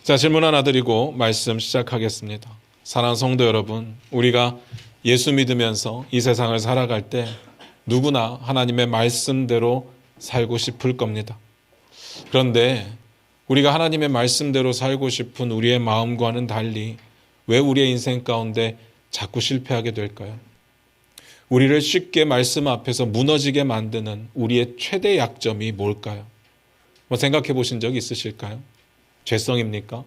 자, 질문 하나 드리고 말씀 시작하겠습니다. 사랑하는 성도 여러분, 우리가 예수 믿으면서 이 세상을 살아갈 때 누구나 하나님의 말씀대로 살고 싶을 겁니다. 그런데 우리가 하나님의 말씀대로 살고 싶은 우리의 마음과는 달리 왜 우리의 인생 가운데 자꾸 실패하게 될까요? 우리를 쉽게 말씀 앞에서 무너지게 만드는 우리의 최대 약점이 뭘까요? 생각해 보신 적 있으실까요? 죄성입니까?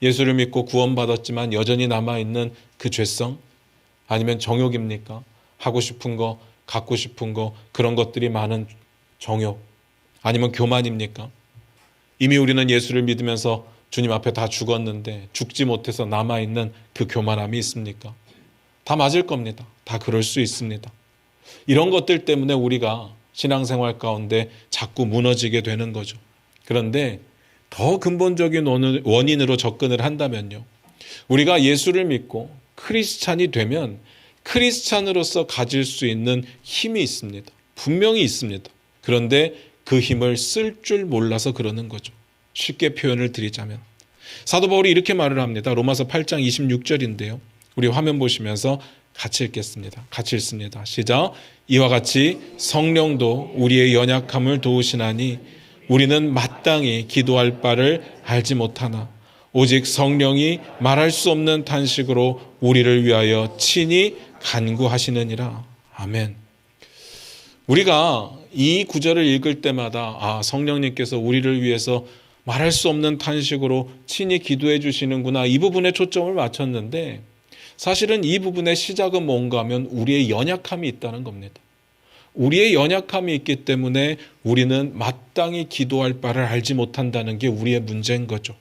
예수를 믿고 구원받았지만 여전히 남아있는 그 죄성? 아니면 정욕입니까? 하고 싶은 거, 갖고 싶은 거, 그런 것들이 많은 정욕? 아니면 교만입니까? 이미 우리는 예수를 믿으면서 주님 앞에 다 죽었는데 죽지 못해서 남아있는 그 교만함이 있습니까? 다 맞을 겁니다. 다 그럴 수 있습니다. 이런 것들 때문에 우리가 신앙생활 가운데 자꾸 무너지게 되는 거죠. 그런데 더 근본적인 원인으로 접근을 한다면요. 우리가 예수를 믿고 크리스찬이 되면 크리스찬으로서 가질 수 있는 힘이 있습니다. 분명히 있습니다. 그런데 그 힘을 쓸 줄 몰라서 그러는 거죠. 쉽게 표현을 드리자면 사도 바울이 이렇게 말을 합니다. 로마서 8장 26절인데요. 우리 화면 보시면서 같이 읽겠습니다. 같이 읽습니다. 시작. 이와 같이 성령도 우리의 연약함을 도우시나니 우리는 마땅히 기도할 바를 알지 못하나 오직 성령이 말할 수 없는 탄식으로 우리를 위하여 친히 간구하시느니라. 아멘. 우리가 이 구절을 읽을 때마다 성령님께서 우리를 위해서 말할 수 없는 탄식으로 친히 기도해 주시는구나, 이 부분에 초점을 맞췄는데 사실은 이 부분의 시작은 뭔가 하면 우리의 연약함이 있다는 겁니다. 우리의 연약함이 있기 때문에 우리는 마땅히 기도할 바를 알지 못한다는 게 우리의 문제인 거죠.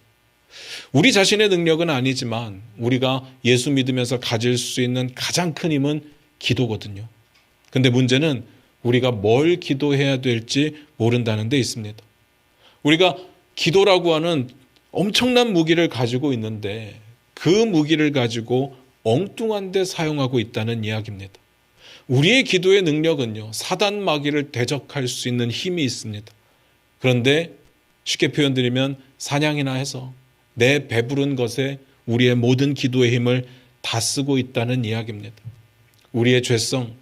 우리 자신의 능력은 아니지만 우리가 예수 믿으면서 가질 수 있는 가장 큰 힘은 기도거든요. 근데 문제는 우리가 뭘 기도해야 될지 모른다는 데 있습니다. 우리가 기도라고 하는 엄청난 무기를 가지고 있는데 그 무기를 가지고 엉뚱한 데 사용하고 있다는 이야기입니다. 우리의 기도의 능력은요, 사단 마귀를 대적할 수 있는 힘이 있습니다. 그런데 쉽게 표현드리면 사냥이나 해서 내 배부른 것에 우리의 모든 기도의 힘을 다 쓰고 있다는 이야기입니다. 우리의 죄성,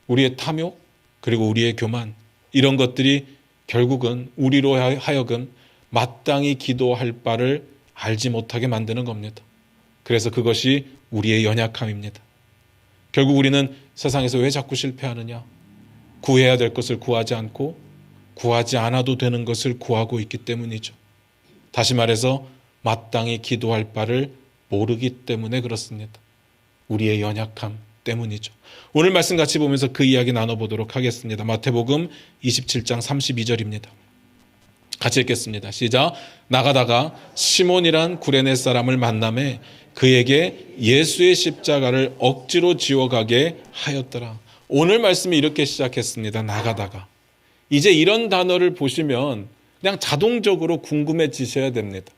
우리의 탐욕, 그리고 우리의 교만, 이런 것들이 결국은 우리로 하여금 마땅히 기도할 바를 알지 못하게 만드는 겁니다. 그래서 그것이 우리의 연약함입니다. 결국 우리는 세상에서 왜 자꾸 실패하느냐? 구해야 될 것을 구하지 않고 구하지 않아도 되는 것을 구하고 있기 때문이죠. 다시 말해서 마땅히 기도할 바를 모르기 때문에 그렇습니다. 우리의 연약함 때문이죠. 오늘 말씀 같이 보면서 그 이야기 나눠보도록 하겠습니다. 마태복음 27장 32절입니다. 같이 읽겠습니다. 시작. 나가다가 시몬이란 구레네 사람을 만나매 그에게 예수의 십자가를 억지로 지워가게 하였더라. 오늘 말씀이 이렇게 시작했습니다. 나가다가. 이제 이런 단어를 보시면 그냥 자동적으로 궁금해지셔야 됩니다.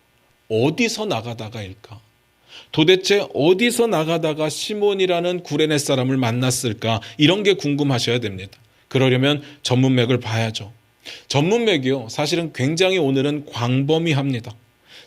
어디서 나가다가일까? 도대체 어디서 나가다가 시몬이라는 구레네 사람을 만났을까? 이런 게 궁금하셔야 됩니다. 그러려면 전문맥을 봐야죠. 전문맥이요, 사실은 굉장히 오늘은 광범위합니다.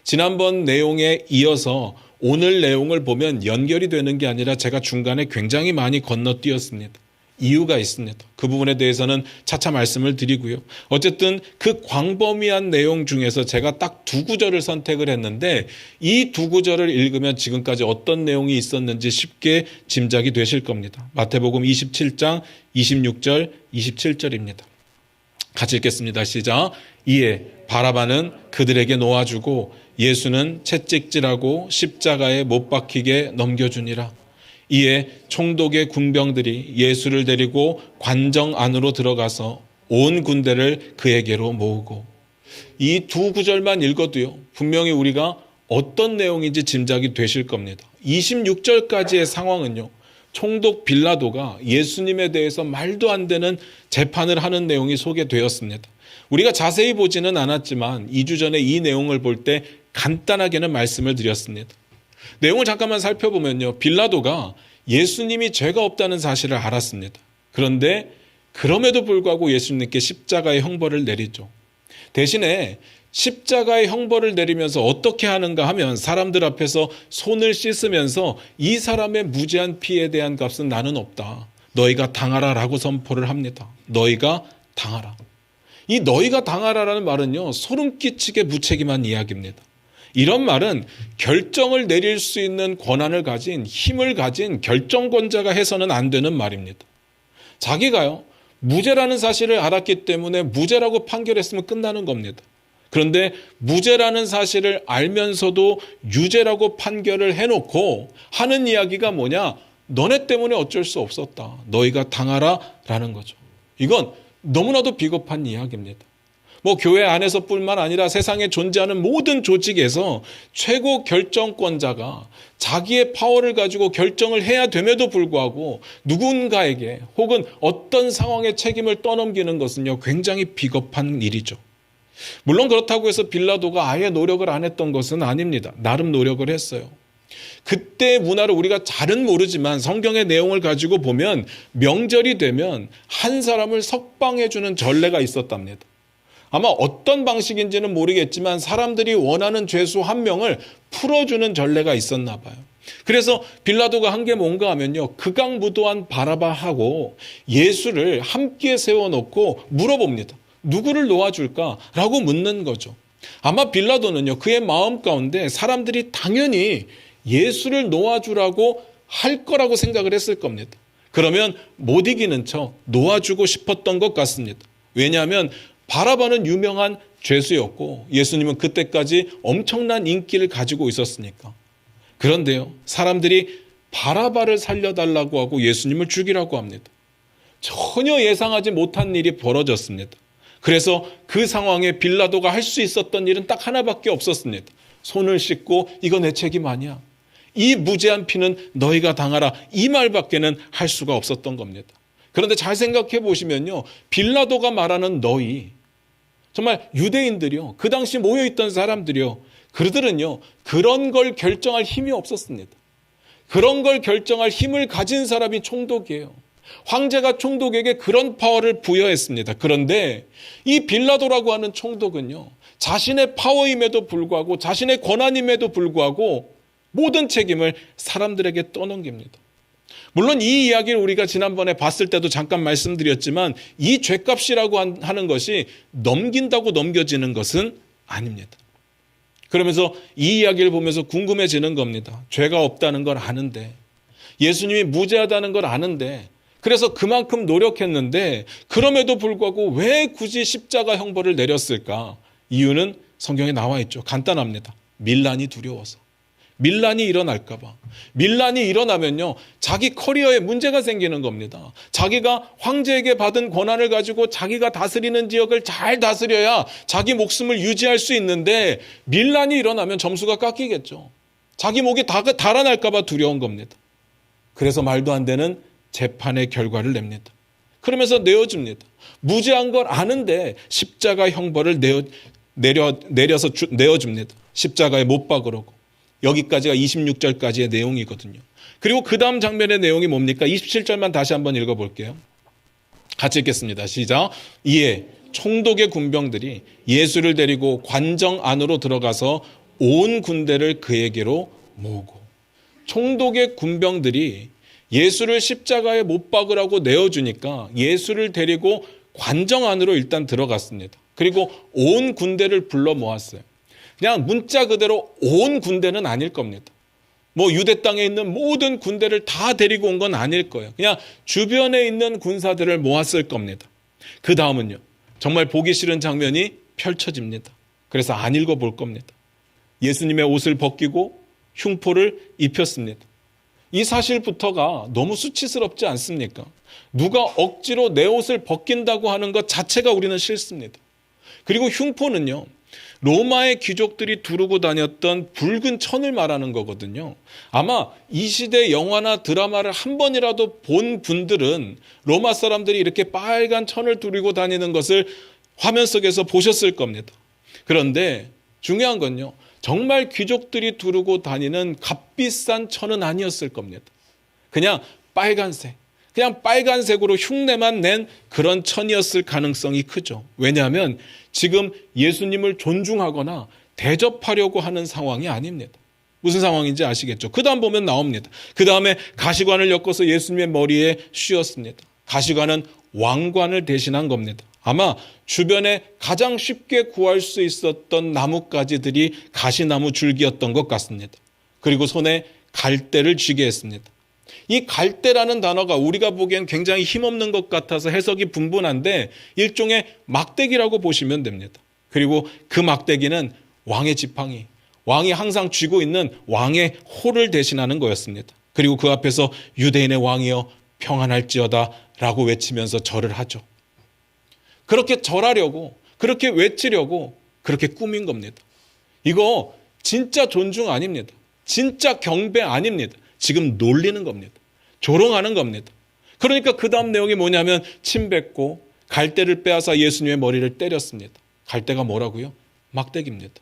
지난번 내용에 이어서 오늘 내용을 보면 연결이 되는 게 아니라 제가 중간에 굉장히 많이 건너뛰었습니다. 이유가 있습니다. 그 부분에 대해서는 차차 말씀을 드리고요. 어쨌든 그 광범위한 내용 중에서 제가 딱 두 구절을 선택을 했는데 이 두 구절을 읽으면 지금까지 어떤 내용이 있었는지 쉽게 짐작이 되실 겁니다. 마태복음 27장 26절 27절입니다. 같이 읽겠습니다. 시작. 이에 바라바는 그들에게 놓아주고 예수는 채찍질하고 십자가에 못 박히게 넘겨주니라. 이에 총독의 군병들이 예수를 데리고 관정 안으로 들어가서 온 군대를 그에게로 모으고. 이 두 구절만 읽어도요, 분명히 우리가 어떤 내용인지 짐작이 되실 겁니다. 26절까지의 상황은요, 총독 빌라도가 예수님에 대해서 말도 안 되는 재판을 하는 내용이 소개되었습니다. 우리가 자세히 보지는 않았지만 2주 전에 이 내용을 볼 때 간단하게는 말씀을 드렸습니다. 내용을 잠깐만 살펴보면요, 빌라도가 예수님이 죄가 없다는 사실을 알았습니다. 그런데 그럼에도 불구하고 예수님께 십자가의 형벌을 내리죠. 대신에 십자가의 형벌을 내리면서 어떻게 하는가 하면 사람들 앞에서 손을 씻으면서 이 사람의 무죄한 피에 대한 값은 나는 없다. 너희가 당하라 라고 선포를 합니다. 너희가 당하라. 이 너희가 당하라라는 말은요, 소름 끼치게 무책임한 이야기입니다. 이런 말은 결정을 내릴 수 있는 권한을 가진, 힘을 가진 결정권자가 해서는 안 되는 말입니다. 자기가요, 무죄라는 사실을 알았기 때문에 무죄라고 판결했으면 끝나는 겁니다. 그런데 무죄라는 사실을 알면서도 유죄라고 판결을 해놓고 하는 이야기가 뭐냐? 너네 때문에 어쩔 수 없었다. 너희가 당하라 라는 거죠. 이건 너무나도 비겁한 이야기입니다. 교회 안에서뿐만 아니라 세상에 존재하는 모든 조직에서 최고 결정권자가 자기의 파워를 가지고 결정을 해야 됨에도 불구하고 누군가에게 혹은 어떤 상황의 책임을 떠넘기는 것은요, 굉장히 비겁한 일이죠. 물론 그렇다고 해서 빌라도가 아예 노력을 안 했던 것은 아닙니다. 나름 노력을 했어요. 그때의 문화를 우리가 잘은 모르지만 성경의 내용을 가지고 보면 명절이 되면 한 사람을 석방해 주는 전례가 있었답니다. 아마 어떤 방식인지는 모르겠지만 사람들이 원하는 죄수 한 명을 풀어주는 전례가 있었나 봐요. 그래서 빌라도가 한 게 뭔가 하면요, 극악무도한 바라바하고 예수를 함께 세워놓고 물어봅니다. 누구를 놓아줄까라고 묻는 거죠. 아마 빌라도는요, 그의 마음 가운데 사람들이 당연히 예수를 놓아주라고 할 거라고 생각을 했을 겁니다. 그러면 못 이기는 척 놓아주고 싶었던 것 같습니다. 왜냐하면 바라바는 유명한 죄수였고 예수님은 그때까지 엄청난 인기를 가지고 있었으니까. 그런데요, 사람들이 바라바를 살려달라고 하고 예수님을 죽이라고 합니다. 전혀 예상하지 못한 일이 벌어졌습니다. 그래서 그 상황에 빌라도가 할 수 있었던 일은 딱 하나밖에 없었습니다. 손을 씻고 이거 내 책임 아니야. 이 무죄한 피는 너희가 당하라. 이 말밖에는 할 수가 없었던 겁니다. 그런데 잘 생각해 보시면요, 빌라도가 말하는 너희, 정말 유대인들이요, 그 당시 모여있던 사람들이요, 그들은요 그런 걸 결정할 힘이 없었습니다. 그런 걸 결정할 힘을 가진 사람이 총독이에요. 황제가 총독에게 그런 파워를 부여했습니다. 그런데 이 빌라도라고 하는 총독은요, 자신의 파워임에도 불구하고 자신의 권한임에도 불구하고 모든 책임을 사람들에게 떠넘깁니다. 물론 이 이야기를 우리가 지난번에 봤을 때도 잠깐 말씀드렸지만 이 죄값이라고 하는 것이 넘긴다고 넘겨지는 것은 아닙니다. 그러면서 이 이야기를 보면서 궁금해지는 겁니다. 죄가 없다는 걸 아는데, 예수님이 무죄하다는 걸 아는데, 그래서 그만큼 노력했는데 그럼에도 불구하고 왜 굳이 십자가 형벌을 내렸을까? 이유는 성경에 나와 있죠. 간단합니다. 밀란이 두려워서. 밀란이 일어날까 봐. 밀란이 일어나면요, 자기 커리어에 문제가 생기는 겁니다. 자기가 황제에게 받은 권한을 가지고 자기가 다스리는 지역을 잘 다스려야 자기 목숨을 유지할 수 있는데 밀란이 일어나면 점수가 깎이겠죠. 자기 목이 달아날까 봐 두려운 겁니다. 그래서 말도 안 되는 재판의 결과를 냅니다. 그러면서 내어줍니다. 무죄한 걸 아는데 십자가 형벌을 내려서 내어줍니다. 십자가에 못 박으라고. 여기까지가 26절까지의 내용이거든요. 그리고 그 다음 장면의 내용이 뭡니까? 27절만 다시 한번 읽어볼게요. 같이 읽겠습니다. 시작. 이에 총독의 군병들이 예수를 데리고 관정 안으로 들어가서 온 군대를 그에게로 모으고, 총독의 군병들이 예수를 십자가에 못 박으라고 내어주니까 예수를 데리고 관정 안으로 일단 들어갔습니다. 그리고 온 군대를 불러 모았어요. 그냥 문자 그대로 온 군대는 아닐 겁니다. 유대 땅에 있는 모든 군대를 다 데리고 온 건 아닐 거예요. 그냥 주변에 있는 군사들을 모았을 겁니다. 그 다음은요, 정말 보기 싫은 장면이 펼쳐집니다. 그래서 안 읽어볼 겁니다. 예수님의 옷을 벗기고 흉포를 입혔습니다. 이 사실부터가 너무 수치스럽지 않습니까? 누가 억지로 내 옷을 벗긴다고 하는 것 자체가 우리는 싫습니다. 그리고 흉포는요, 로마의 귀족들이 두르고 다녔던 붉은 천을 말하는 거거든요. 아마 이 시대 영화나 드라마를 한 번이라도 본 분들은 로마 사람들이 이렇게 빨간 천을 두르고 다니는 것을 화면 속에서 보셨을 겁니다. 그런데 중요한 건요, 정말 귀족들이 두르고 다니는 값비싼 천은 아니었을 겁니다. 그냥 빨간색, 그냥 빨간색으로 흉내만 낸 그런 천이었을 가능성이 크죠. 왜냐하면 지금 예수님을 존중하거나 대접하려고 하는 상황이 아닙니다. 무슨 상황인지 아시겠죠? 그 다음 보면 나옵니다. 그 다음에 가시관을 엮어서 예수님의 머리에 씌웠습니다. 가시관은 왕관을 대신한 겁니다. 아마 주변에 가장 쉽게 구할 수 있었던 나뭇가지들이 가시나무 줄기였던 것 같습니다. 그리고 손에 갈대를 쥐게 했습니다. 이 갈대라는 단어가 우리가 보기엔 굉장히 힘없는 것 같아서 해석이 분분한데 일종의 막대기라고 보시면 됩니다. 그리고 그 막대기는 왕의 지팡이, 왕이 항상 쥐고 있는 왕의 호를 대신하는 거였습니다. 그리고 그 앞에서 유대인의 왕이여 평안할지어다 라고 외치면서 절을 하죠. 그렇게 절하려고, 그렇게 외치려고 그렇게 꾸민 겁니다. 이거 진짜 존중 아닙니다. 진짜 경배 아닙니다. 지금 놀리는 겁니다. 조롱하는 겁니다. 그러니까 그 다음 내용이 뭐냐면 침 뱉고 갈대를 빼앗아 예수님의 머리를 때렸습니다. 갈대가 뭐라고요? 막대기입니다.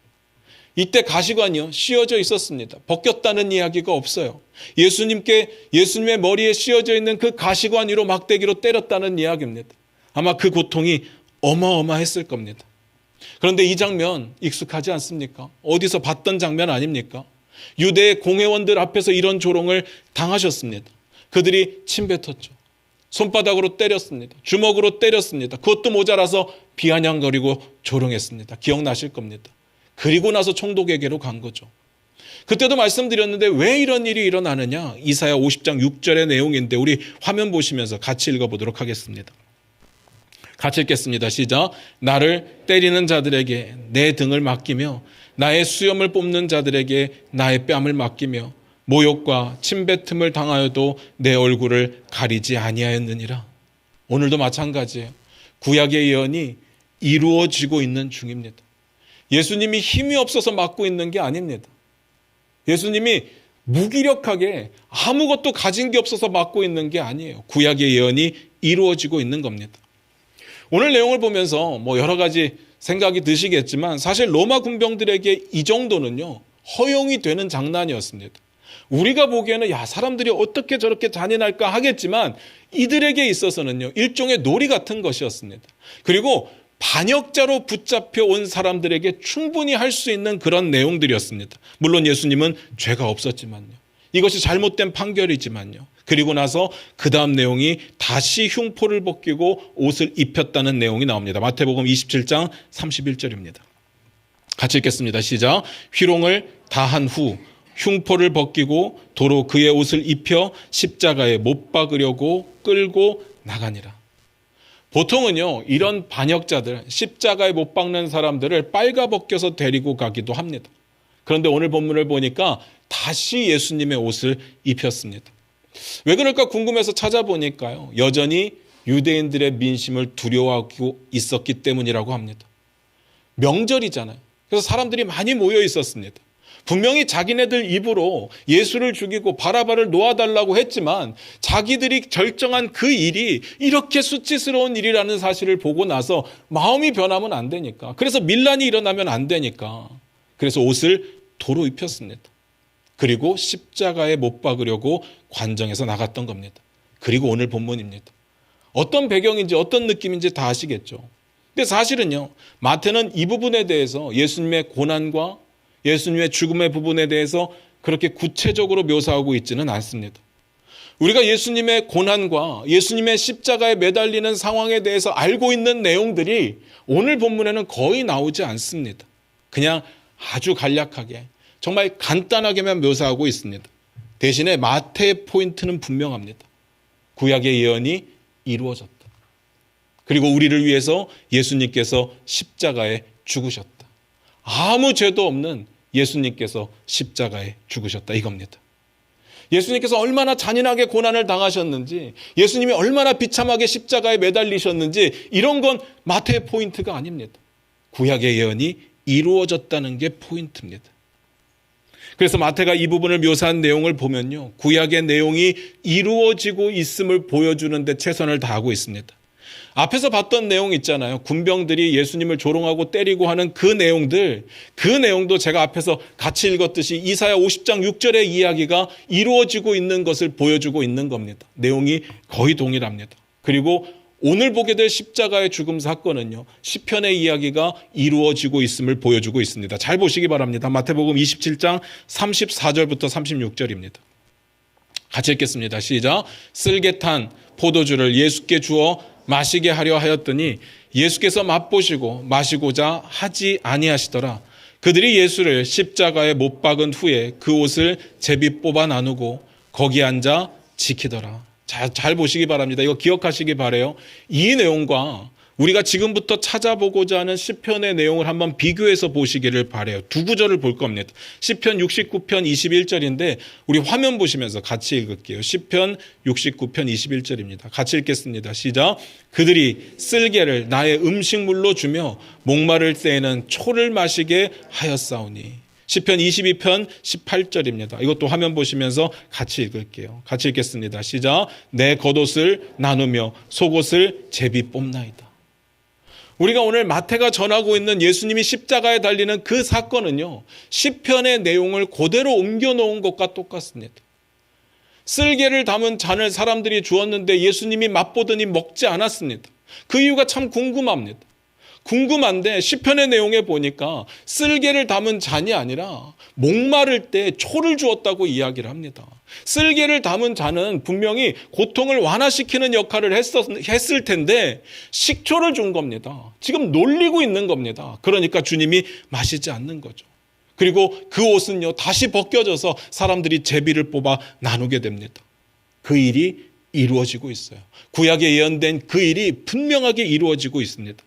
이때 가시관이요 씌어져 있었습니다. 벗겼다는 이야기가 없어요. 예수님의 머리에 씌어져 있는 그 가시관 위로 막대기로 때렸다는 이야기입니다. 아마 그 고통이 어마어마했을 겁니다. 그런데 이 장면 익숙하지 않습니까? 어디서 봤던 장면 아닙니까? 유대의 공회원들 앞에서 이런 조롱을 당하셨습니다. 그들이 침 뱉었죠. 손바닥으로 때렸습니다. 주먹으로 때렸습니다. 그것도 모자라서 비아냥거리고 조롱했습니다. 기억나실 겁니다. 그리고 나서 총독에게로 간 거죠. 그때도 말씀드렸는데 왜 이런 일이 일어나느냐? 이사야 50장 6절의 내용인데 우리 화면 보시면서 같이 읽어보도록 하겠습니다. 같이 읽겠습니다. 시작. 나를 때리는 자들에게 내 등을 맡기며 나의 수염을 뽑는 자들에게 나의 뺨을 맡기며 모욕과 침뱉음을 당하여도 내 얼굴을 가리지 아니하였느니라. 오늘도 마찬가지예요. 구약의 예언이 이루어지고 있는 중입니다. 예수님이 힘이 없어서 맡고 있는 게 아닙니다. 예수님이 무기력하게 아무것도 가진 게 없어서 맡고 있는 게 아니에요. 구약의 예언이 이루어지고 있는 겁니다. 오늘 내용을 보면서 여러 가지 생각이 드시겠지만 사실 로마 군병들에게 이 정도는요 허용이 되는 장난이었습니다. 우리가 보기에는 사람들이 어떻게 저렇게 잔인할까 하겠지만 이들에게 있어서는요 일종의 놀이 같은 것이었습니다. 그리고 반역자로 붙잡혀 온 사람들에게 충분히 할 수 있는 그런 내용들이었습니다. 물론 예수님은 죄가 없었지만요. 이것이 잘못된 판결이지만요. 그리고 나서 그 다음 내용이 다시 흉포를 벗기고 옷을 입혔다는 내용이 나옵니다. 마태복음 27장 31절입니다. 같이 읽겠습니다. 시작. 희롱을 다한 후 흉포를 벗기고 도로 그의 옷을 입혀 십자가에 못 박으려고 끌고 나가니라. 보통은요 이런 반역자들 십자가에 못 박는 사람들을 빨가벗겨서 데리고 가기도 합니다. 그런데 오늘 본문을 보니까 다시 예수님의 옷을 입혔습니다. 왜 그럴까 궁금해서 찾아보니까요 여전히 유대인들의 민심을 두려워하고 있었기 때문이라고 합니다. 명절이잖아요. 그래서 사람들이 많이 모여 있었습니다. 분명히 자기네들 입으로 예수를 죽이고 바라바를 놓아달라고 했지만 자기들이 결정한 그 일이 이렇게 수치스러운 일이라는 사실을 보고 나서 마음이 변하면 안 되니까, 그래서 밀란이 일어나면 안 되니까 그래서 옷을 도로 입혔습니다. 그리고 십자가에 못 박으려고 관정에서 나갔던 겁니다. 그리고 오늘 본문입니다. 어떤 배경인지 어떤 느낌인지 다 아시겠죠. 근데 사실은요 마태는 이 부분에 대해서 예수님의 고난과 예수님의 죽음의 부분에 대해서 그렇게 구체적으로 묘사하고 있지는 않습니다. 우리가 예수님의 고난과 예수님의 십자가에 매달리는 상황에 대해서 알고 있는 내용들이 오늘 본문에는 거의 나오지 않습니다. 그냥 아주 간략하게 정말 간단하게만 묘사하고 있습니다. 대신에 마태의 포인트는 분명합니다. 구약의 예언이 이루어졌다. 그리고 우리를 위해서 예수님께서 십자가에 죽으셨다. 아무 죄도 없는 예수님께서 십자가에 죽으셨다 이겁니다. 예수님께서 얼마나 잔인하게 고난을 당하셨는지, 예수님이 얼마나 비참하게 십자가에 매달리셨는지 이런 건 마태의 포인트가 아닙니다. 구약의 예언이 이루어졌다는 게 포인트입니다. 그래서 마태가 이 부분을 묘사한 내용을 보면요 구약의 내용이 이루어지고 있음을 보여주는 데 최선을 다하고 있습니다. 앞에서 봤던 내용 있잖아요. 군병들이 예수님을 조롱하고 때리고 하는 그 내용도 제가 앞에서 같이 읽었듯이 이사야 50장 6절의 이야기가 이루어지고 있는 것을 보여주고 있는 겁니다. 내용이 거의 동일합니다. 그리고 오늘 보게 될 십자가의 죽음 사건은요, 시편의 이야기가 이루어지고 있음을 보여주고 있습니다. 잘 보시기 바랍니다. 마태복음 27장 34절부터 36절입니다. 같이 읽겠습니다. 시작. 쓸개 탄 포도주를 예수께 주어 마시게 하려 하였더니 예수께서 맛보시고 마시고자 하지 아니하시더라. 그들이 예수를 십자가에 못 박은 후에 그 옷을 제비 뽑아 나누고 거기 앉아 지키더라. 잘 보시기 바랍니다. 이거 기억하시기 바라요. 이 내용과 우리가 지금부터 찾아보고자 하는 시편의 내용을 한번 비교해서 보시기를 바라요. 두 구절을 볼 겁니다. 시편 69편 21절인데 우리 화면 보시면서 같이 읽을게요. 시편 69편 21절입니다. 같이 읽겠습니다. 시작. 그들이 쓸개를 나의 음식물로 주며 목마를 때에는 초를 마시게 하였사오니. 시편 22편 18절입니다. 이것도 화면 보시면서 같이 읽을게요. 같이 읽겠습니다. 시작. 내 겉옷을 나누며 속옷을 제비 뽑나이다. 우리가 오늘 마태가 전하고 있는 예수님이 십자가에 달리는 그 사건은요, 시편의 내용을 그대로 옮겨놓은 것과 똑같습니다. 쓸개를 담은 잔을 사람들이 주었는데 예수님이 맛보더니 먹지 않았습니다. 그 이유가 참 궁금합니다. 궁금한데 시편의 내용에 보니까 쓸개를 담은 잔이 아니라 목마를 때 초를 주었다고 이야기를 합니다. 쓸개를 담은 잔은 분명히 고통을 완화시키는 역할을 했을 텐데 식초를 준 겁니다. 지금 놀리고 있는 겁니다. 그러니까 주님이 마시지 않는 거죠. 그리고 그 옷은요, 다시 벗겨져서 사람들이 제비를 뽑아 나누게 됩니다. 그 일이 이루어지고 있어요. 구약에 예언된 그 일이 분명하게 이루어지고 있습니다.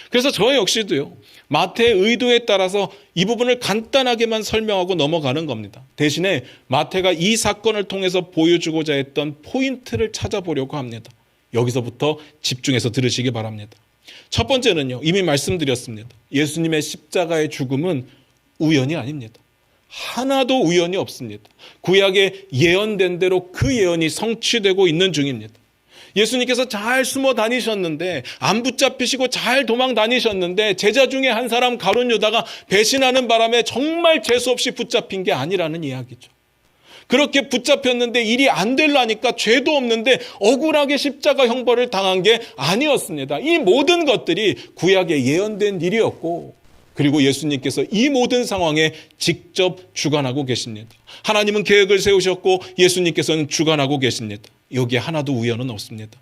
그래서 저 역시도요, 마태의 의도에 따라서 이 부분을 간단하게만 설명하고 넘어가는 겁니다. 대신에 마태가 이 사건을 통해서 보여주고자 했던 포인트를 찾아보려고 합니다. 여기서부터 집중해서 들으시기 바랍니다. 첫 번째는요, 이미 말씀드렸습니다. 예수님의 십자가의 죽음은 우연이 아닙니다. 하나도 우연이 없습니다. 구약에 예언된 대로 그 예언이 성취되고 있는 중입니다. 예수님께서 잘 숨어 다니셨는데, 안 붙잡히시고 잘 도망 다니셨는데 제자 중에 한 사람 가룟 유다가 배신하는 바람에 정말 재수없이 붙잡힌 게 아니라는 이야기죠. 그렇게 붙잡혔는데 일이 안 되려니까 죄도 없는데 억울하게 십자가 형벌을 당한 게 아니었습니다. 이 모든 것들이 구약에 예언된 일이었고, 그리고 예수님께서 이 모든 상황에 직접 주관하고 계십니다. 하나님은 계획을 세우셨고 예수님께서는 주관하고 계십니다. 여기에 하나도 우연은 없습니다.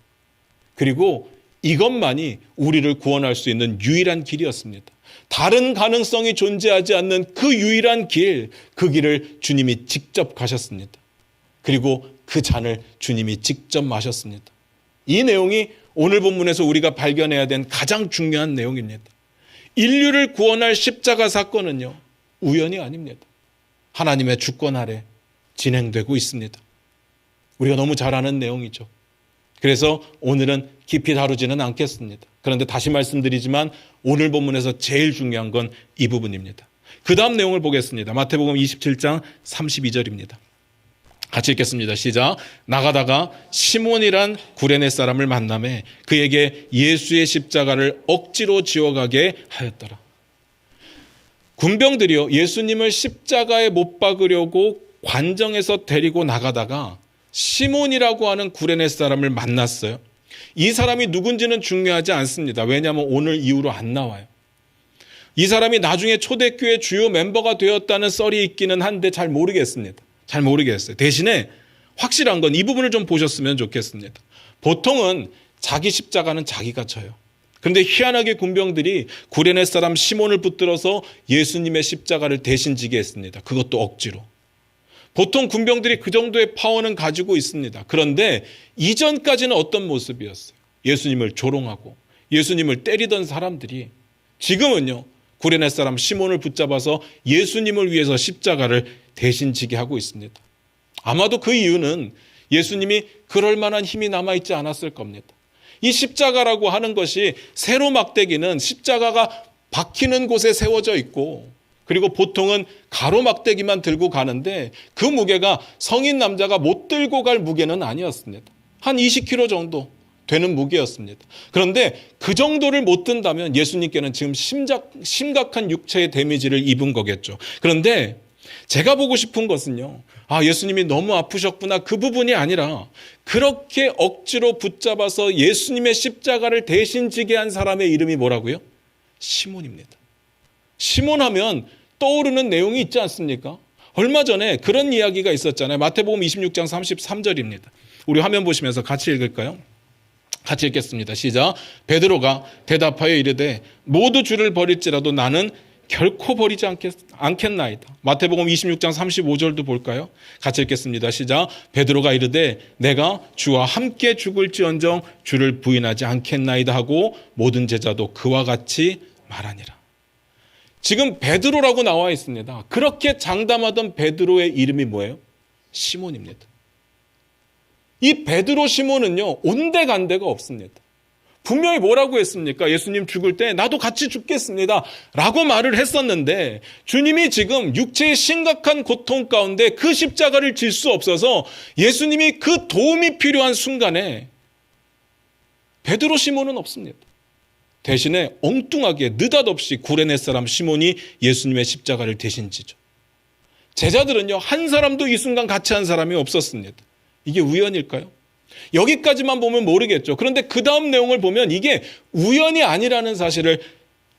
그리고 이것만이 우리를 구원할 수 있는 유일한 길이었습니다. 다른 가능성이 존재하지 않는 그 유일한 길, 그 길을 주님이 직접 가셨습니다. 그리고 그 잔을 주님이 직접 마셨습니다. 이 내용이 오늘 본문에서 우리가 발견해야 된 가장 중요한 내용입니다. 인류를 구원할 십자가 사건은요, 우연이 아닙니다. 하나님의 주권 아래 진행되고 있습니다. 우리가 너무 잘 아는 내용이죠. 그래서 오늘은 깊이 다루지는 않겠습니다. 그런데 다시 말씀드리지만 오늘 본문에서 제일 중요한 건 이 부분입니다. 그 다음 내용을 보겠습니다. 마태복음 27장 32절입니다. 같이 읽겠습니다. 시작. 나가다가 시몬이란 구레네 사람을 만나매 그에게 예수의 십자가를 억지로 지어가게 하였더라. 군병들이요, 예수님을 십자가에 못 박으려고 관정에서 데리고 나가다가 시몬이라고 하는 구레네 사람을 만났어요. 이 사람이 누군지는 중요하지 않습니다. 왜냐하면 오늘 이후로 안 나와요. 이 사람이 나중에 초대교회 주요 멤버가 되었다는 썰이 있기는 한데 잘 모르겠습니다. 잘 모르겠어요. 대신에 확실한 건 이 부분을 좀 보셨으면 좋겠습니다. 보통은 자기 십자가는 자기가 져요. 그런데 희한하게 군병들이 구레네 사람 시몬을 붙들어서 예수님의 십자가를 대신 지게 했습니다. 그것도 억지로. 보통 군병들이 그 정도의 파워는 가지고 있습니다. 그런데 이전까지는 어떤 모습이었어요? 예수님을 조롱하고 예수님을 때리던 사람들이 지금은요, 구레네 사람 시몬을 붙잡아서 예수님을 위해서 십자가를 대신 지게 하고 있습니다. 아마도 그 이유는 예수님이 그럴 만한 힘이 남아있지 않았을 겁니다. 이 십자가라고 하는 것이 세로 막대기는 십자가가 박히는 곳에 세워져 있고, 그리고 보통은 가로막대기만 들고 가는데 그 무게가 성인 남자가 못 들고 갈 무게는 아니었습니다. 한 20kg 정도 되는 무게였습니다. 그런데 그 정도를 못 든다면 예수님께는 지금 심각한 육체의 데미지를 입은 거겠죠. 그런데 제가 보고 싶은 것은요, 예수님이 너무 아프셨구나, 그 부분이 아니라 그렇게 억지로 붙잡아서 예수님의 십자가를 대신 지게 한 사람의 이름이 뭐라고요? 시몬입니다. 시몬하면 떠오르는 내용이 있지 않습니까? 얼마 전에 그런 이야기가 있었잖아요. 마태복음 26장 33절입니다. 우리 화면 보시면서 같이 읽을까요? 같이 읽겠습니다. 시작. 베드로가 대답하여 이르되 모두 주를 버릴지라도 나는 결코 버리지 않겠나이다. 마태복음 26장 35절도 볼까요? 같이 읽겠습니다. 시작. 베드로가 이르되 내가 주와 함께 죽을지언정 주를 부인하지 않겠나이다 하고 모든 제자도 그와 같이 말하니라. 지금 베드로라고 나와 있습니다. 그렇게 장담하던 베드로의 이름이 뭐예요? 시몬입니다. 이 베드로 시몬은요, 온데간데가 없습니다. 분명히 뭐라고 했습니까? 예수님 죽을 때 나도 같이 죽겠습니다 라고 말을 했었는데, 주님이 지금 육체의 심각한 고통 가운데 그 십자가를 질 수 없어서 예수님이 그 도움이 필요한 순간에 베드로 시몬은 없습니다. 대신에 엉뚱하게 느닷없이 구레네 사람 시몬이 예수님의 십자가를 대신 지죠. 제자들은요, 한 사람도 이 순간 같이 한 사람이 없었습니다. 이게 우연일까요? 여기까지만 보면 모르겠죠. 그런데 그 다음 내용을 보면 이게 우연이 아니라는 사실을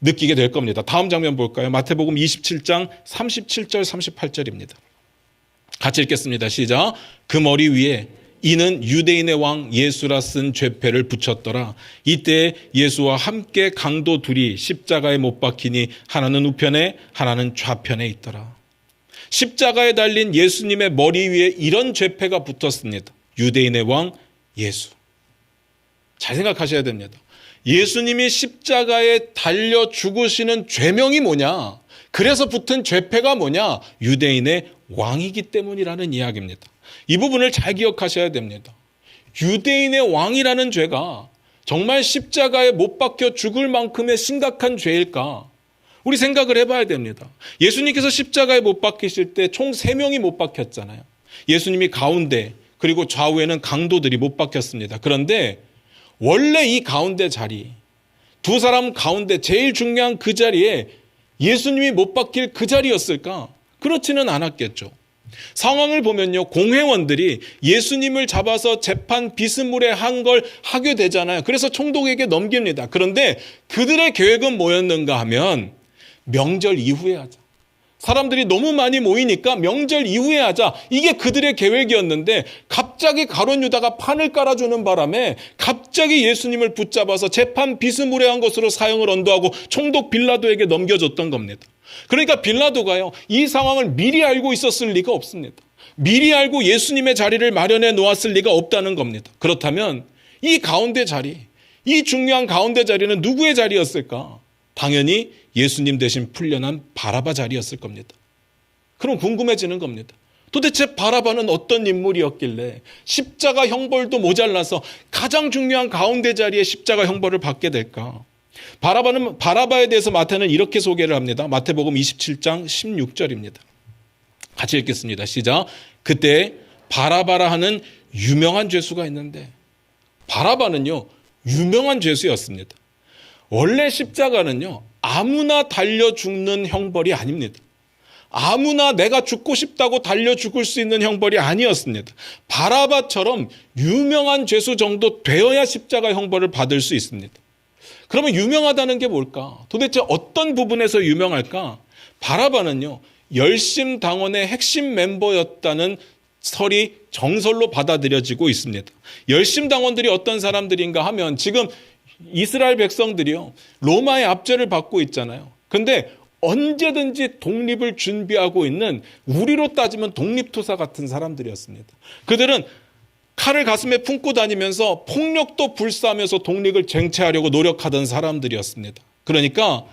느끼게 될 겁니다. 다음 장면 볼까요? 마태복음 27장 37절 38절입니다. 같이 읽겠습니다. 시작. 그 머리 위에 이는 유대인의 왕 예수라 쓴 죄패를 붙였더라. 이때 예수와 함께 강도 둘이 십자가에 못 박히니 하나는 우편에 하나는 좌편에 있더라. 십자가에 달린 예수님의 머리 위에 이런 죄패가 붙었습니다. 유대인의 왕 예수. 잘 생각하셔야 됩니다. 예수님이 십자가에 달려 죽으시는 죄명이 뭐냐? 그래서 붙은 죄패가 뭐냐? 유대인의 왕이기 때문이라는 이야기입니다. 이 부분을 잘 기억하셔야 됩니다. 유대인의 왕이라는 죄가 정말 십자가에 못 박혀 죽을 만큼의 심각한 죄일까? 우리 생각을 해봐야 됩니다. 예수님께서 십자가에 못 박히실 때 총 3명이 못 박혔잖아요. 예수님이 가운데, 그리고 좌우에는 강도들이 못 박혔습니다. 그런데 원래 이 가운데 자리, 두 사람 가운데 제일 중요한 그 자리에 예수님이 못 박힐 그 자리였을까? 그렇지는 않았겠죠. 상황을 보면요, 공회원들이 예수님을 잡아서 재판 비스무리에 한 걸 하게 되잖아요. 그래서 총독에게 넘깁니다. 그런데 그들의 계획은 뭐였는가 하면 명절 이후에 하자. 사람들이 너무 많이 모이니까 명절 이후에 하자. 이게 그들의 계획이었는데 갑자기 가룟 유다가 판을 깔아주는 바람에 갑자기 예수님을 붙잡아서 재판 비스무리한 것으로 사형을 언도하고 총독 빌라도에게 넘겨줬던 겁니다. 그러니까 빌라도가요, 이 상황을 미리 알고 있었을 리가 없습니다. 미리 알고 예수님의 자리를 마련해 놓았을 리가 없다는 겁니다. 그렇다면 이 가운데 자리, 이 중요한 가운데 자리는 누구의 자리였을까? 당연히 예수님 대신 풀려난 바라바 자리였을 겁니다. 그럼 궁금해지는 겁니다. 도대체 바라바는 어떤 인물이었길래 십자가 형벌도 모자라서 가장 중요한 가운데 자리에 십자가 형벌을 받게 될까? 바라바에 대해서 마태는 이렇게 소개를 합니다. 마태복음 27장 16절입니다. 같이 읽겠습니다. 시작. 그때 바라바라 하는 유명한 죄수가 있는데, 바라바는요, 유명한 죄수였습니다. 원래 십자가는요, 아무나 달려 죽는 형벌이 아닙니다. 아무나 내가 죽고 싶다고 달려 죽을 수 있는 형벌이 아니었습니다. 바라바처럼 유명한 죄수 정도 되어야 십자가 형벌을 받을 수 있습니다. 그러면 유명하다는 게 뭘까? 도대체 어떤 부분에서 유명할까? 바라바는요, 열심당원의 핵심 멤버였다는 설이 정설로 받아들여지고 있습니다. 열심당원들이 어떤 사람들인가 하면 지금 이스라엘 백성들이요, 로마의 압제를 받고 있잖아요. 근데 언제든지 독립을 준비하고 있는, 우리로 따지면 독립투사 같은 사람들이었습니다. 그들은 칼을 가슴에 품고 다니면서 폭력도 불사하면서 독립을 쟁취하려고 노력하던 사람들이었습니다. 그러니까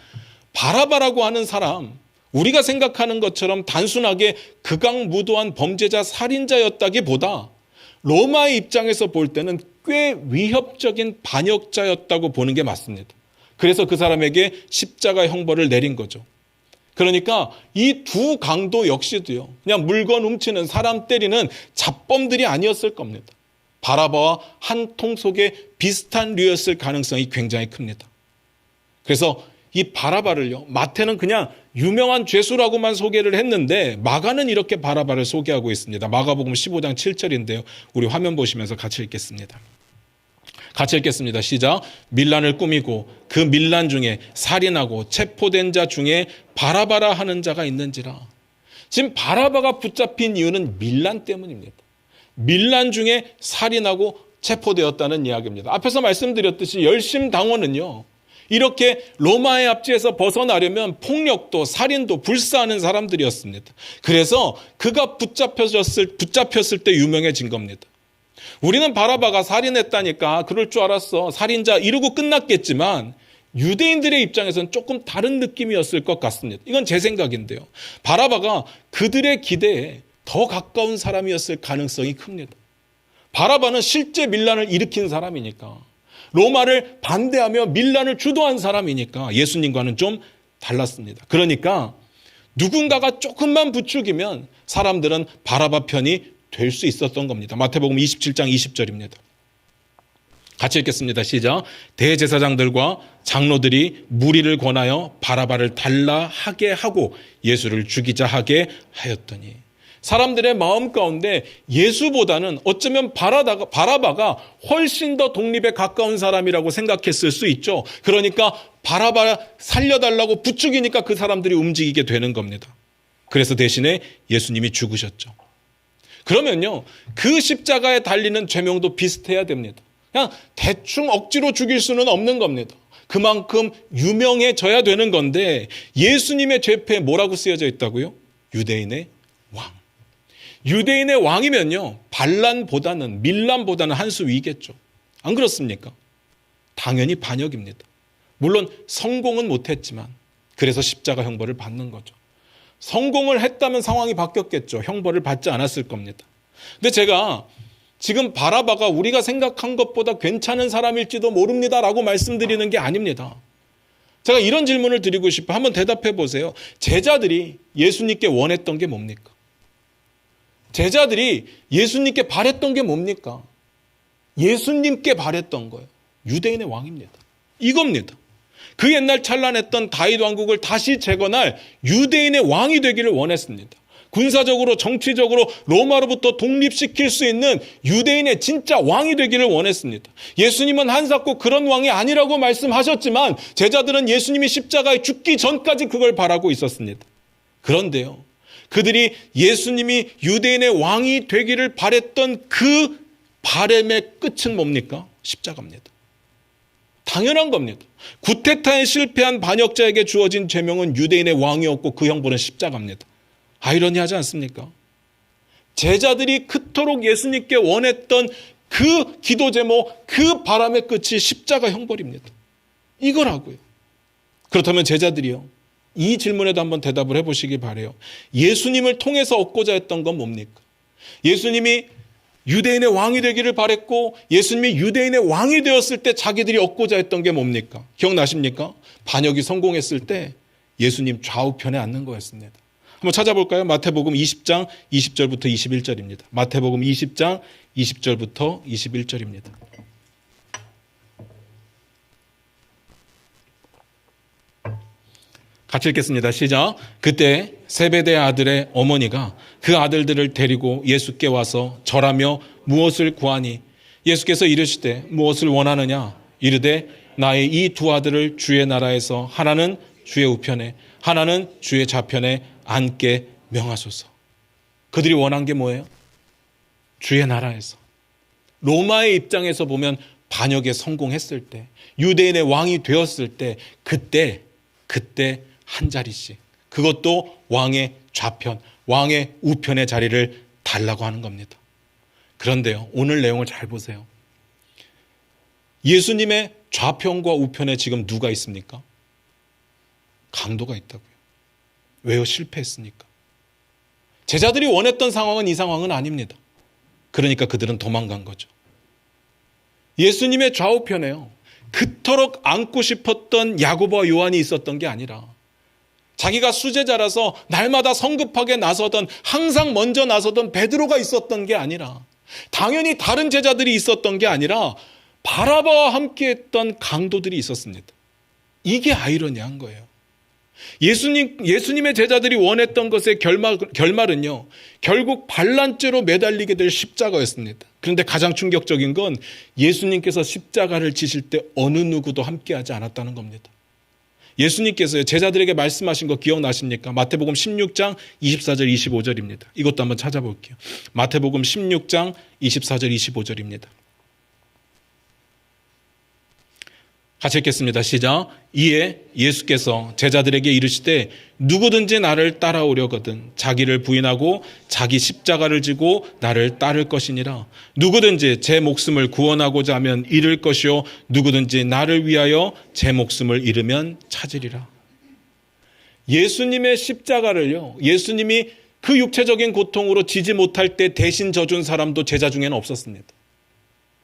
바라바라고 하는 사람, 우리가 생각하는 것처럼 단순하게 극악무도한 범죄자, 살인자였다기보다 로마의 입장에서 볼 때는 꽤 위협적인 반역자였다고 보는 게 맞습니다. 그래서 그 사람에게 십자가 형벌을 내린 거죠. 그러니까 이 두 강도 역시도요, 그냥 물건 훔치는, 사람 때리는 잡범들이 아니었을 겁니다. 바라바와 한 통 속에 비슷한 류였을 가능성이 굉장히 큽니다. 그래서 이 바라바를요, 마태는 그냥 유명한 죄수라고만 소개를 했는데 마가는 이렇게 바라바를 소개하고 있습니다. 마가복음 15장 7절인데요. 우리 화면 보시면서 같이 읽겠습니다. 같이 읽겠습니다. 시작. 밀란을 꾸미고 그 밀란 중에 살인하고 체포된 자 중에 바라바라 하는 자가 있는지라. 지금 바라바가 붙잡힌 이유는 밀란 때문입니다. 밀란 중에 살인하고 체포되었다는 이야기입니다. 앞에서 말씀드렸듯이 열심당원은요, 이렇게 로마의 압제에서 벗어나려면 폭력도 살인도 불사하는 사람들이었습니다. 그래서 그가 붙잡혔을 때 유명해진 겁니다. 우리는 바라바가 살인했다니까 그럴 줄 알았어, 살인자 이러고 끝났겠지만 유대인들의 입장에서는 조금 다른 느낌이었을 것 같습니다. 이건 제 생각인데요. 바라바가 그들의 기대에 더 가까운 사람이었을 가능성이 큽니다. 바라바는 실제 밀란을 일으킨 사람이니까, 로마를 반대하며 밀란을 주도한 사람이니까 예수님과는 좀 달랐습니다. 그러니까 누군가가 조금만 부추기면 사람들은 바라바 편이 될 수 있었던 겁니다. 마태복음 27장 20절입니다. 같이 읽겠습니다. 시작. 대제사장들과 장로들이 무리를 권하여 바라바를 달라 하게 하고 예수를 죽이자 하게 하였더니, 사람들의 마음 가운데 예수보다는 어쩌면 바라바가 훨씬 더 독립에 가까운 사람이라고 생각했을 수 있죠. 그러니까 바라바 살려달라고 부추기니까 그 사람들이 움직이게 되는 겁니다. 그래서 대신에 예수님이 죽으셨죠. 그러면요, 그 십자가에 달리는 죄명도 비슷해야 됩니다. 그냥 대충 억지로 죽일 수는 없는 겁니다. 그만큼 유명해져야 되는 건데, 예수님의 죄패에 뭐라고 쓰여져 있다고요? 유대인의 왕. 유대인의 왕이면요, 반란보다는 밀란보다는 한 수 위겠죠. 안 그렇습니까? 당연히 반역입니다. 물론 성공은 못했지만 그래서 십자가 형벌을 받는 거죠. 성공을 했다면 상황이 바뀌었겠죠. 형벌을 받지 않았을 겁니다. 근데 제가 지금 바라바가 우리가 생각한 것보다 괜찮은 사람일지도 모릅니다라고 말씀드리는 게 아닙니다. 제가 이런 질문을 드리고 싶어요. 한번 대답해 보세요. 제자들이 예수님께 원했던 게 뭡니까? 제자들이 예수님께 바랬던 게 뭡니까? 예수님께 바랬던 거예요. 유대인의 왕입니다. 이겁니다. 그 옛날 찬란했던 다윗 왕국을 다시 재건할 유대인의 왕이 되기를 원했습니다. 군사적으로 정치적으로 로마로부터 독립시킬 수 있는 유대인의 진짜 왕이 되기를 원했습니다. 예수님은 한사코 그런 왕이 아니라고 말씀하셨지만 제자들은 예수님이 십자가에 죽기 전까지 그걸 바라고 있었습니다. 그런데요, 그들이 예수님이 유대인의 왕이 되기를 바랬던 그 바람의 끝은 뭡니까? 십자가입니다. 당연한 겁니다. 구테타에 실패한 반역자에게 주어진 죄명은 유대인의 왕이었고 그 형벌은 십자가입니다. 아이러니하지 않습니까? 제자들이 그토록 예수님께 원했던 그 기도 제목, 그 바람의 끝이 십자가 형벌입니다. 이거라고요. 그렇다면 제자들이요, 이 질문에도 한번 대답을 해보시기 바라요. 예수님을 통해서 얻고자 했던 건 뭡니까? 예수님이 유대인의 왕이 되기를 바랬고 예수님이 유대인의 왕이 되었을 때 자기들이 얻고자 했던 게 뭡니까? 기억나십니까? 반역이 성공했을 때 예수님 좌우편에 앉는 거였습니다. 한번 찾아볼까요? 마태복음 20장 20절부터 21절입니다. 마태복음 20장 20절부터 21절입니다. 같이 읽겠습니다. 시작. 그때 세베대 아들의 어머니가 그 아들들을 데리고 예수께 와서 절하며 무엇을 구하니 예수께서 이르시되 무엇을 원하느냐 이르되 나의 이 두 아들을 주의 나라에서 하나는 주의 우편에 하나는 주의 좌편에 앉게 명하소서. 그들이 원한 게 뭐예요? 주의 나라에서. 로마의 입장에서 보면 반역에 성공했을 때, 유대인의 왕이 되었을 때, 그때 한 자리씩, 그것도 왕의 좌편, 왕의 우편의 자리를 달라고 하는 겁니다. 그런데요, 오늘 내용을 잘 보세요. 예수님의 좌편과 우편에 지금 누가 있습니까? 강도가 있다고요. 왜요? 실패했으니까. 제자들이 원했던 상황은 이 상황은 아닙니다. 그러니까 그들은 도망간 거죠. 예수님의 좌우편에요, 그토록 안고 싶었던 야고보와 요한이 있었던 게 아니라 자기가 수제자라서 날마다 성급하게 나서던, 항상 먼저 나서던 베드로가 있었던 게 아니라 당연히 다른 제자들이 있었던 게 아니라 바라바와 함께했던 강도들이 있었습니다. 이게 아이러니한 거예요. 예수님의 제자들이 원했던 것의 결말은요, 결국 반란죄로 매달리게 될 십자가였습니다. 그런데 가장 충격적인 건 예수님께서 십자가를 지실 때 어느 누구도 함께하지 않았다는 겁니다. 예수님께서요, 제자들에게 말씀하신 거 기억나십니까? 마태복음 16장 24절 25절입니다. 이것도 한번 찾아볼게요. 마태복음 16장 24절 25절입니다. 같이 읽겠습니다. 시작. 이에 예수께서 제자들에게 이르시되 누구든지 나를 따라오려거든 자기를 부인하고 자기 십자가를 지고 나를 따를 것이니라. 누구든지 제 목숨을 구원하고자 하면 잃을 것이요 누구든지 나를 위하여 제 목숨을 잃으면 찾으리라. 예수님의 십자가를요, 예수님이 그 육체적인 고통으로 지지 못할 때 대신 져준 사람도 제자 중에는 없었습니다.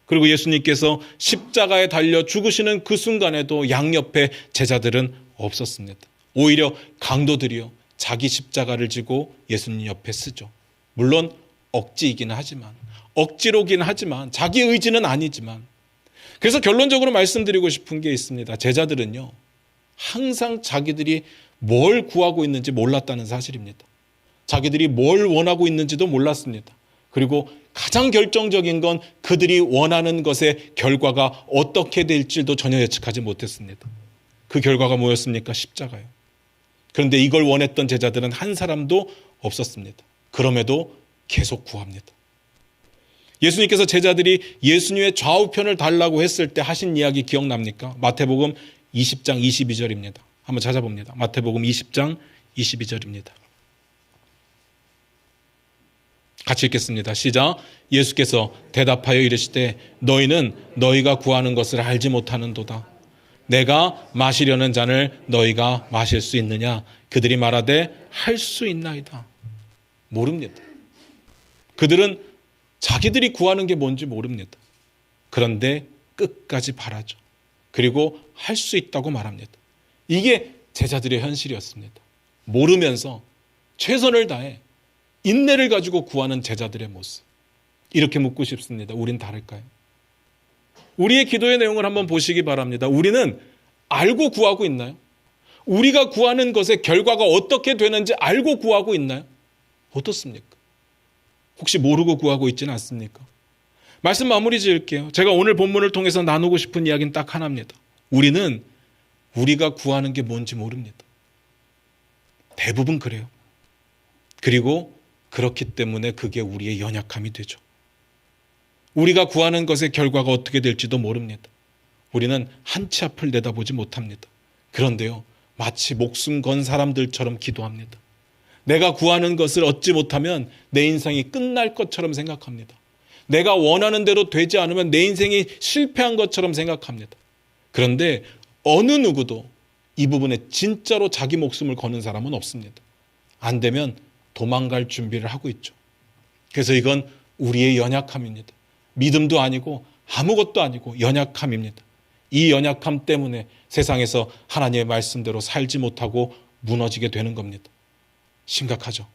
그리고 예수님께서 십자가에 달려 죽으시는 그 순간에도 양옆에 제자들은 없었습니다. 오히려 강도들이요, 자기 십자가를 지고 예수님 옆에 쓰죠. 물론 억지이긴 하지만, 억지로긴 하지만, 자기 의지는 아니지만. 그래서 결론적으로 말씀드리고 싶은 게 있습니다. 제자들은요, 항상 자기들이 뭘 구하고 있는지 몰랐다는 사실입니다. 자기들이 뭘 원하고 있는지도 몰랐습니다. 그리고 가장 결정적인 건 그들이 원하는 것의 결과가 어떻게 될지도 전혀 예측하지 못했습니다. 그 결과가 뭐였습니까? 십자가요. 그런데 이걸 원했던 제자들은 한 사람도 없었습니다. 그럼에도 계속 구합니다. 예수님께서 제자들이 예수님의 좌우편을 달라고 했을 때 하신 이야기 기억납니까? 마태복음 20장 22절입니다. 한번 찾아봅니다. 마태복음 20장 22절입니다. 같이 읽겠습니다. 시작. 예수께서 대답하여 이르시되 너희는 너희가 구하는 것을 알지 못하는도다. 내가 마시려는 잔을 너희가 마실 수 있느냐? 그들이 말하되 할 수 있나이다. 모릅니다. 그들은 자기들이 구하는 게 뭔지 모릅니다. 그런데 끝까지 바라죠. 그리고 할 수 있다고 말합니다. 이게 제자들의 현실이었습니다. 모르면서 최선을 다해 인내를 가지고 구하는 제자들의 모습. 이렇게 묻고 싶습니다. 우린 다를까요? 우리의 기도의 내용을 한번 보시기 바랍니다. 우리는 알고 구하고 있나요? 우리가 구하는 것의 결과가 어떻게 되는지 알고 구하고 있나요? 어떻습니까? 혹시 모르고 구하고 있지는 않습니까? 말씀 마무리 지을게요. 제가 오늘 본문을 통해서 나누고 싶은 이야기는 딱 하나입니다. 우리는 우리가 구하는 게 뭔지 모릅니다. 대부분 그래요. 그리고 그렇기 때문에 그게 우리의 연약함이 되죠. 우리가 구하는 것의 결과가 어떻게 될지도 모릅니다. 우리는 한 치 앞을 내다보지 못합니다. 그런데요, 마치 목숨 건 사람들처럼 기도합니다. 내가 구하는 것을 얻지 못하면 내 인생이 끝날 것처럼 생각합니다. 내가 원하는 대로 되지 않으면 내 인생이 실패한 것처럼 생각합니다. 그런데 어느 누구도 이 부분에 진짜로 자기 목숨을 거는 사람은 없습니다. 안 되면 도망갈 준비를 하고 있죠. 그래서 이건 우리의 연약함입니다. 믿음도 아니고 아무것도 아니고 연약함입니다. 이 연약함 때문에 세상에서 하나님의 말씀대로 살지 못하고 무너지게 되는 겁니다. 심각하죠.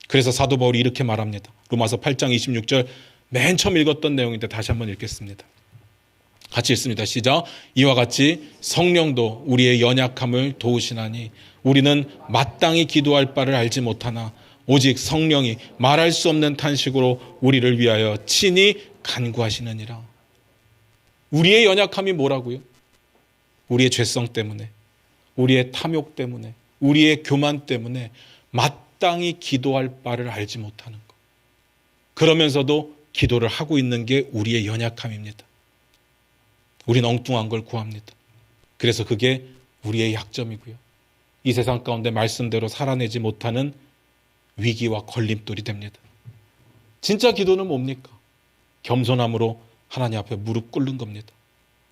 그래서 사도 바울이 이렇게 말합니다. 로마서 8장 26절 맨 처음 읽었던 내용인데 다시 한번 읽겠습니다. 같이 읽습니다. 시작. 이와 같이 성령도 우리의 연약함을 도우시나니 우리는 마땅히 기도할 바를 알지 못하나 오직 성령이 말할 수 없는 탄식으로 우리를 위하여 친히 간구하시느니라. 우리의 연약함이 뭐라고요? 우리의 죄성 때문에, 우리의 탐욕 때문에, 우리의 교만 때문에 마땅히 기도할 바를 알지 못하는 것. 그러면서도 기도를 하고 있는 게 우리의 연약함입니다. 우리는 엉뚱한 걸 구합니다. 그래서 그게 우리의 약점이고요. 이 세상 가운데 말씀대로 살아내지 못하는 위기와 걸림돌이 됩니다. 진짜 기도는 뭡니까? 겸손함으로 하나님 앞에 무릎 꿇는 겁니다.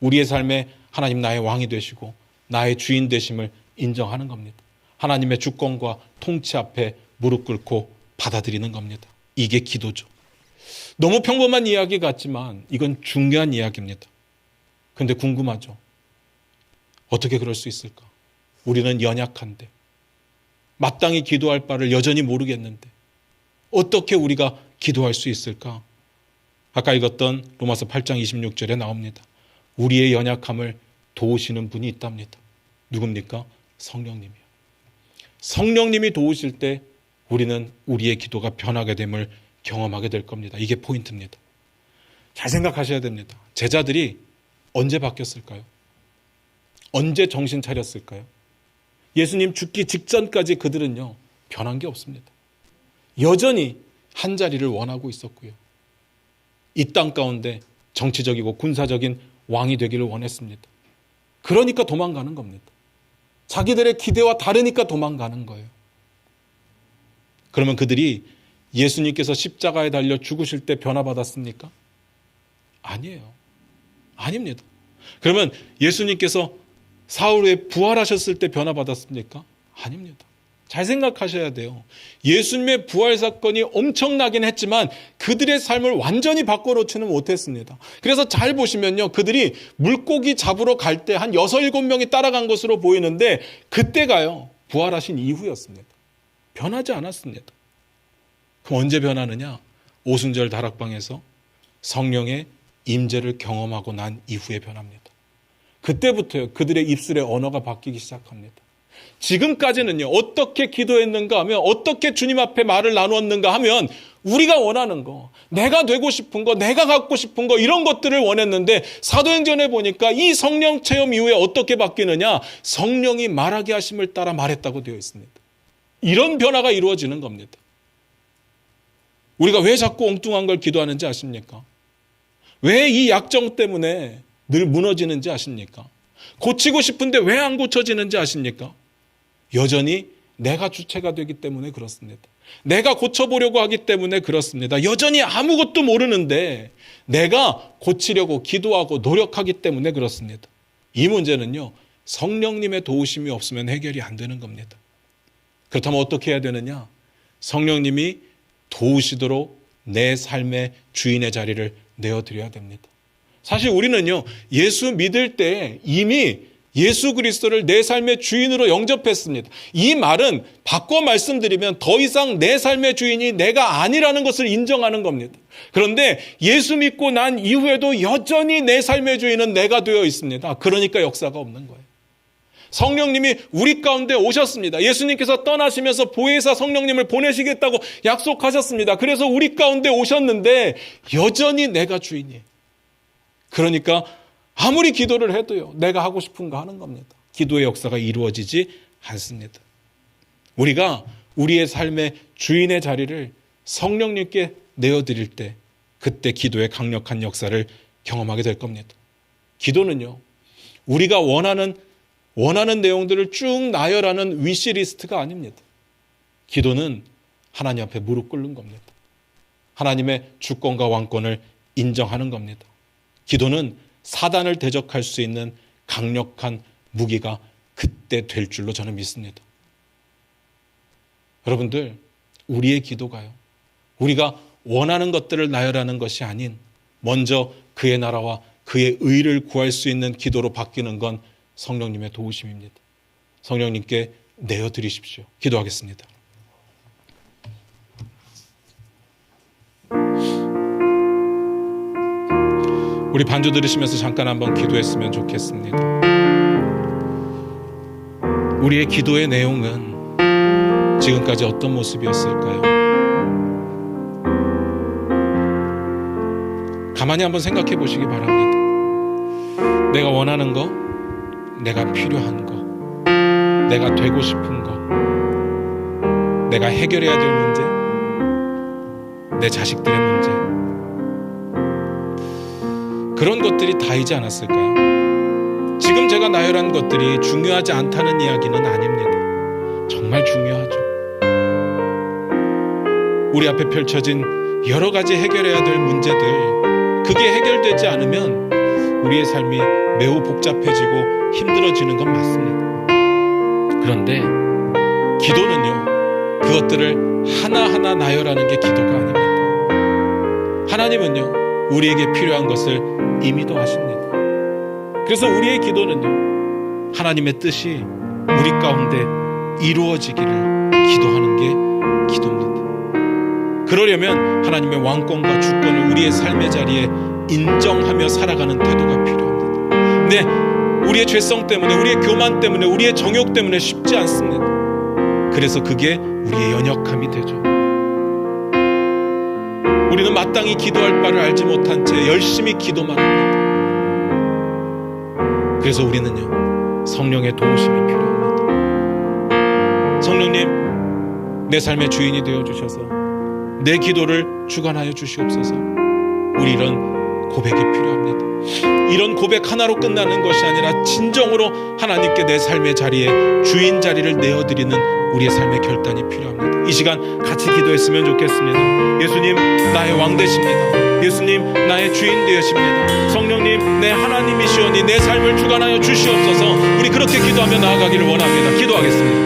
우리의 삶에 하나님 나의 왕이 되시고 나의 주인 되심을 인정하는 겁니다. 하나님의 주권과 통치 앞에 무릎 꿇고 받아들이는 겁니다. 이게 기도죠. 너무 평범한 이야기 같지만 이건 중요한 이야기입니다. 그런데 궁금하죠? 어떻게 그럴 수 있을까? 우리는 연약한데 마땅히 기도할 바를 여전히 모르겠는데 어떻게 우리가 기도할 수 있을까? 아까 읽었던 로마서 8장 26절에 나옵니다. 우리의 연약함을 도우시는 분이 있답니다. 누굽니까? 성령님이요. 성령님이 도우실 때 우리는 우리의 기도가 변하게 됨을 경험하게 될 겁니다. 이게 포인트입니다. 잘 생각하셔야 됩니다. 제자들이 언제 바뀌었을까요? 언제 정신 차렸을까요? 예수님 죽기 직전까지 그들은요, 변한 게 없습니다. 여전히 한 자리를 원하고 있었고요. 이 땅 가운데 정치적이고 군사적인 왕이 되기를 원했습니다. 그러니까 도망가는 겁니다. 자기들의 기대와 다르니까 도망가는 거예요. 그러면 그들이 예수님께서 십자가에 달려 죽으실 때 변화받았습니까? 아니에요. 아닙니다. 그러면 예수님께서 사흘 후에 부활하셨을 때 변화받았습니까? 아닙니다. 잘 생각하셔야 돼요. 예수님의 부활 사건이 엄청나긴 했지만 그들의 삶을 완전히 바꿔놓지는 못했습니다. 그래서 잘 보시면요, 그들이 물고기 잡으러 갈 때 한 6, 7명이 따라간 것으로 보이는데 그때가요, 부활하신 이후였습니다. 변하지 않았습니다. 그럼 언제 변하느냐? 오순절 다락방에서 성령의 임재를 경험하고 난 이후에 변합니다. 그때부터요, 그들의 입술의 언어가 바뀌기 시작합니다. 지금까지는요, 어떻게 기도했는가 하면, 어떻게 주님 앞에 말을 나누었는가 하면, 우리가 원하는 거, 내가 되고 싶은 거, 내가 갖고 싶은 거, 이런 것들을 원했는데, 사도행전에 보니까 이 성령 체험 이후에 어떻게 바뀌느냐? 성령이 말하게 하심을 따라 말했다고 되어 있습니다. 이런 변화가 이루어지는 겁니다. 우리가 왜 자꾸 엉뚱한 걸 기도하는지 아십니까? 왜 이 약정 때문에 늘 무너지는지 아십니까? 고치고 싶은데 왜 안 고쳐지는지 아십니까? 여전히 내가 주체가 되기 때문에 그렇습니다. 내가 고쳐보려고 하기 때문에 그렇습니다. 여전히 아무것도 모르는데 내가 고치려고 기도하고 노력하기 때문에 그렇습니다. 이 문제는요, 성령님의 도우심이 없으면 해결이 안 되는 겁니다. 그렇다면 어떻게 해야 되느냐? 성령님이 도우시도록 내 삶의 주인의 자리를 내어드려야 됩니다. 사실 우리는요, 예수 믿을 때 이미 예수 그리스도를 내 삶의 주인으로 영접했습니다. 이 말은 바꿔 말씀드리면 더 이상 내 삶의 주인이 내가 아니라는 것을 인정하는 겁니다. 그런데 예수 믿고 난 이후에도 여전히 내 삶의 주인은 내가 되어 있습니다. 그러니까 역사가 없는 거예요. 성령님이 우리 가운데 오셨습니다. 예수님께서 떠나시면서 보혜사 성령님을 보내시겠다고 약속하셨습니다. 그래서 우리 가운데 오셨는데 여전히 내가 주인이에요. 그러니까 아무리 기도를 해도요, 내가 하고 싶은 거 하는 겁니다. 기도의 역사가 이루어지지 않습니다. 우리가 우리의 삶의 주인의 자리를 성령님께 내어드릴 때 그때 기도의 강력한 역사를 경험하게 될 겁니다. 기도는요, 우리가 원하는 내용들을 쭉 나열하는 위시리스트가 아닙니다. 기도는 하나님 앞에 무릎 꿇는 겁니다. 하나님의 주권과 왕권을 인정하는 겁니다. 기도는 사단을 대적할 수 있는 강력한 무기가 그때 될 줄로 저는 믿습니다. 여러분들, 우리의 기도가요, 우리가 원하는 것들을 나열하는 것이 아닌 먼저 그의 나라와 그의 의를 구할 수 있는 기도로 바뀌는 건 성령님의 도우심입니다. 성령님께 내어드리십시오. 기도하겠습니다. 우리 반주 들으시면서 잠깐 한번 기도했으면 좋겠습니다. 우리의 기도의 내용은 지금까지 어떤 모습이었을까요? 가만히 한번 생각해 보시기 바랍니다. 내가 원하는 거, 내가 필요한 거, 내가 되고 싶은 거, 내가 해결해야 될 문제, 내 자식들의 문제, 그런 것들이 다이지 않았을까요? 지금 제가 나열한 것들이 중요하지 않다는 이야기는 아닙니다. 정말 중요하죠. 우리 앞에 펼쳐진 여러 가지 해결해야 될 문제들, 그게 해결되지 않으면 우리의 삶이 매우 복잡해지고 힘들어지는 건 맞습니다. 그런데 기도는요, 그것들을 하나하나 나열하는 게 기도가 아닙니다. 하나님은요, 우리에게 필요한 것을 이미도 하십니다. 그래서 우리의 기도는요, 하나님의 뜻이 우리 가운데 이루어지기를 기도하는 게 기도입니다. 그러려면 하나님의 왕권과 주권을 우리의 삶의 자리에 인정하며 살아가는 태도가 필요합니다. 네, 우리의 죄성 때문에, 우리의 교만 때문에, 우리의 정욕 때문에 쉽지 않습니다. 그래서 그게 우리의 연약함이 되죠. 우리는 마땅히 기도할 바를 알지 못한 채 열심히 기도만 합니다. 그래서 우리는요, 성령의 도우심이 필요합니다. 성령님, 내 삶의 주인이 되어주셔서 내 기도를 주관하여 주시옵소서. 우리 이런 고백이 필요합니다. 이런 고백 하나로 끝나는 것이 아니라 진정으로 하나님께 내 삶의 자리에 주인 자리를 내어드리는 우리의 삶의 결단이 필요합니다. 이 시간 같이 기도했으면 좋겠습니다. 예수님, 나의 왕 되십니다. 예수님, 나의 주인 되십니다. 성령님, 내 하나님이시오니 내 삶을 주관하여 주시옵소서. 우리 그렇게 기도하며 나아가기를 원합니다. 기도하겠습니다.